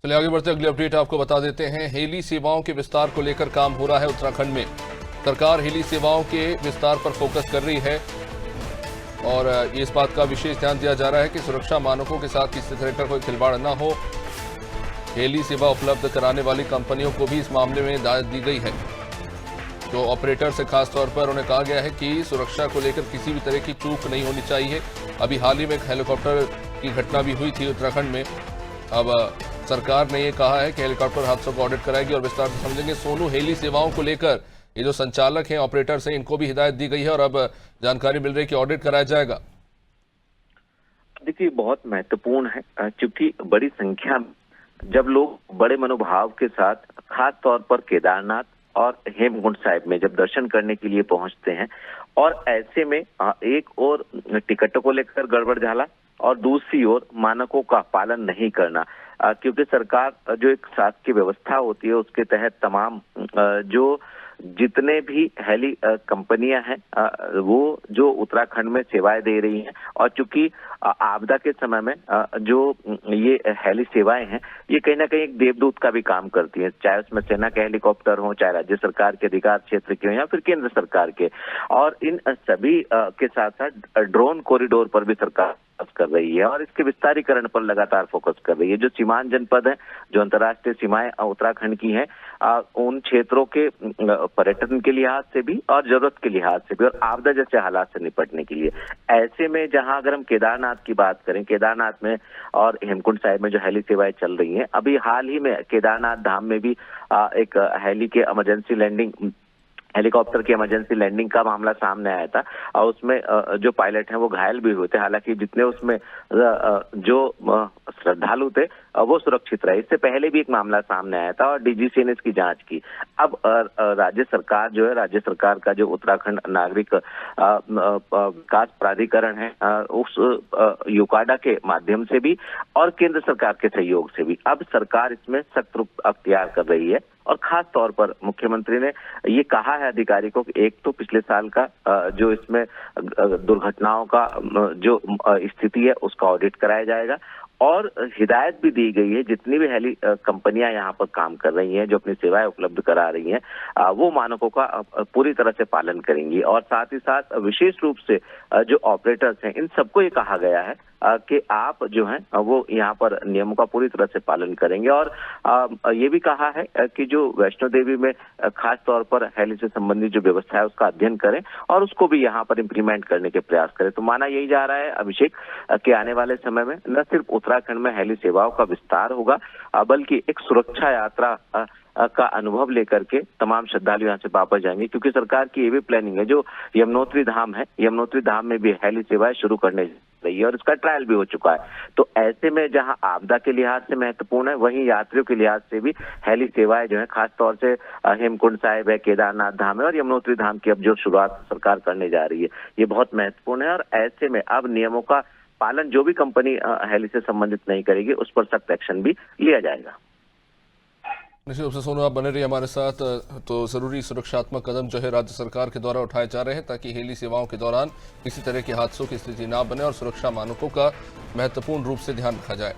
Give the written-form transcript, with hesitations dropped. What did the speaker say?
चलिए आगे बढ़ते अगली अपडेट आपको बता देते हैं। हेली सेवाओं के विस्तार को लेकर काम हो रहा है उत्तराखंड में। सरकार हेली सेवाओं के विस्तार पर फोकस कर रही है और इस बात का विशेष ध्यान दिया जा रहा है कि सुरक्षा मानकों के साथ किसी तरह का कोई खिलवाड़ न हो। हेली सेवा उपलब्ध कराने वाली कंपनियों को भी इस मामले में हिदायत दी गई है। तो ऑपरेटर से खास तौर पर उन्हें कहा गया है कि सुरक्षा को लेकर किसी भी तरह की चूक नहीं होनी चाहिए। अभी हाल ही में एक हेलीकॉप्टर की घटना भी हुई थी उत्तराखंड में। अब सरकार ने ये कहा है कि हेलीकॉप्टर हादसों को ऑडिट कराएगी और विस्तार से समझेंगे। सोनू, हेली सेवाओं को लेकर ये जो संचालक हैं, ऑपरेटर्स हैं, इनको भी हिदायत दी गई है और अब जानकारी मिल रही है कि ऑडिट कराया जाएगा। देखिए, बहुत महत्वपूर्ण है क्योंकि बड़ी संख्या में जब लोग बड़े मनोभाव के साथ खास तौर पर केदारनाथ और हेमकुंड साहिब में जब दर्शन करने के लिए पहुंचते हैं और ऐसे में एक और टिकटों को लेकर गड़बड़ झाला और दूसरी ओर मानकों का पालन नहीं करना, क्योंकि सरकार जो एक शासकीय व्यवस्था होती है उसके तहत तमाम जो जितने भी हेली कंपनियां हैं वो जो उत्तराखंड में सेवाएं दे रही हैं, और चूंकि आपदा के समय में जो ये हेली सेवाएं हैं ये कहीं ना कहीं एक देवदूत का भी काम करती हैं, चाहे उसमें सेना के हेलीकॉप्टर हो, चाहे राज्य सरकार के अधिकार क्षेत्र के हो या फिर केंद्र सरकार के। और इन सभी के साथ साथ ड्रोन कॉरिडोर पर भी सरकार कर रही है और इसके विस्तारीकरण पर लगातार फोकस कर रही है। जो सीमांत जनपद है, जो अंतर्राष्ट्रीय सीमाएं उत्तराखंड की हैं, उन क्षेत्रों के पर्यटन के लिहाज से भी और जरूरत के लिहाज से भी और आपदा जैसे हालात से निपटने के लिए, ऐसे में जहां अगर हम केदारनाथ की बात करें, केदारनाथ में और हेमकुंड साहिब में जो हेली सेवाएं चल रही हैं, अभी हाल ही में केदारनाथ धाम में भी एक हेली के इमरजेंसी लैंडिंग हेलीकॉप्टर की इमरजेंसी लैंडिंग का मामला सामने आया था और उसमें जो पायलट हैं वो घायल भी हुए थे। हालांकि जितने उसमें जो श्रद्धालु थे वो सुरक्षित रहे। इससे पहले भी एक मामला सामने आया था और डीजीसी ने इसकी जांच की। अब राज्य सरकार जो है, राज्य सरकार का जो उत्तराखंड नागरिक विकास प्राधिकरण है, उस यूकाडा के माध्यम से भी और केंद्र सरकार के सहयोग से भी अब सरकार इसमें सख्त रुख अख्तियार कर रही है। और खास तौर पर मुख्यमंत्री ने ये कहा है अधिकारी को कि एक तो पिछले साल का जो इसमें दुर्घटनाओं का जो स्थिति है उसका ऑडिट कराया जाएगा और हिदायत भी दी गई है जितनी भी हेली कंपनियां यहाँ पर काम कर रही हैं, जो अपनी सेवाएं उपलब्ध करा रही हैं, वो मानकों का पूरी तरह से पालन करेंगी। और साथ ही साथ विशेष रूप से जो ऑपरेटर्स हैं इन सबको ये कहा गया है कि आप जो हैं वो यहाँ पर नियमों का पूरी तरह से पालन करेंगे। और ये भी कहा है कि जो वैष्णो देवी में खास तौर पर हेली से संबंधित जो व्यवस्था है उसका अध्ययन करें और उसको भी यहाँ पर इम्प्लीमेंट करने के प्रयास करें। तो माना यही जा रहा है अभिषेक कि आने वाले समय में न सिर्फ उत्तराखंड में हेली सेवाओं का विस्तार होगा बल्कि एक सुरक्षा यात्रा का अनुभव लेकर के तमाम श्रद्धालु यहाँ से वापस जाएंगे, क्योंकि सरकार की ये भी प्लानिंग है। जो यमुनोत्री धाम है, यमुनोत्री धाम में भी हेली सेवाएं शुरू करने रही है और इसका ट्रायल भी हो चुका है। तो ऐसे में जहां आपदा के लिहाज से महत्वपूर्ण है, वहीं यात्रियों के लिहाज से भी हेली सेवाएं जो है खास तौर से हेमकुंड साहिब है, केदारनाथ धाम है और यमुनोत्री धाम की अब जो शुरुआत सरकार करने जा रही है ये बहुत महत्वपूर्ण है। और ऐसे में अब नियमों का पालन जो भी कंपनी हेली से संबंधित नहीं करेगी उस पर सख्त एक्शन भी लिया जाएगा। निश्चित रूप से सोनू, आप बने रहिए हमारे साथ। तो जरूरी सुरक्षात्मक कदम जो है राज्य सरकार के द्वारा उठाए जा रहे हैं ताकि हेली सेवाओं के दौरान किसी तरह के हादसों की स्थिति ना बने और सुरक्षा मानकों का महत्वपूर्ण रूप से ध्यान रखा जाए।